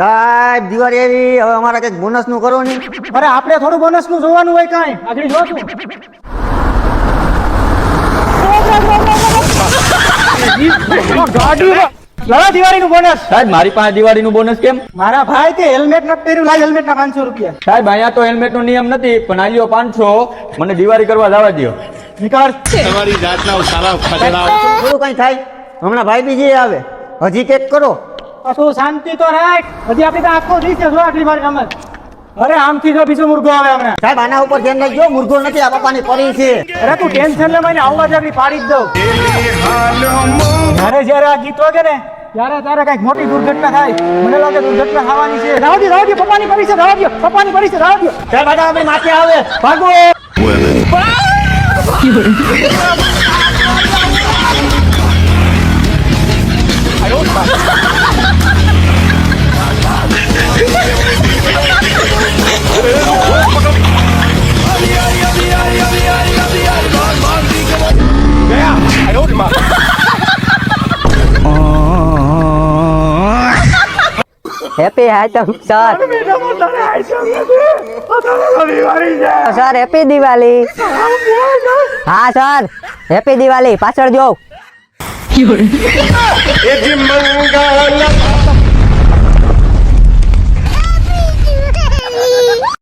સાહેબ દિવાળી આવી, હવે અમારે કઈક બોનસ નું કરો ને. અરે આપણે થોડું બોનસ નું જોવાનું હોય કાંઈ આગળ જોતું લડા દિવાળીનું બોનસ. સાહેબ મારી પાસે દિવાળીનું બોનસ કેમ? મારા ભાઈ તે હેલ્મેટ નથી પહેર્યું, લાય હેલ્મેટ ના 500 રૂપિયા. સાહેબ અહીંયા તો હેલ્મેટ નો નિયમ નથી, પણ આ લ્યો 500, મને દિવાળી કરવા જવા દો. નીકળ. તમારી જાતના સારા ખતરા. થોડું કઈ થાય, હમણાં ભાઈ બીજી આવે, હજી કેક કરો. તું શાંતિ તો રાખ, હજી આપણી પાસે આખો દિવસ છે, જો આટલી વાર કામ જ. અરે આમથી જો બીજો મુર્ગો આવે હમણાં. સાહેબ આના ઉપર ધ્યાન રાખજો, મુર્ગો નથી, આ બાપાની પરી છે. અરે તું ટેન્શન લે, મને આવવા જાગડી પાડી જ દઉં. જ્યારે આ ગીત વાગે ને ત્યારે કઈક મોટી દુર્ઘટના થાય. મને લાગે દુર્ઘટના થવાની છે. રાવ દે પપ્પાની પરી છે, રાવ દે પપ્પાની પરી છે, રાવ દે. સાહેબ આના આપણી માથે આવે, ભાગો. Happy item sir. Sir happy Diwali. હા સર હેપી દિવાળી. પાછળ જો. મંગલ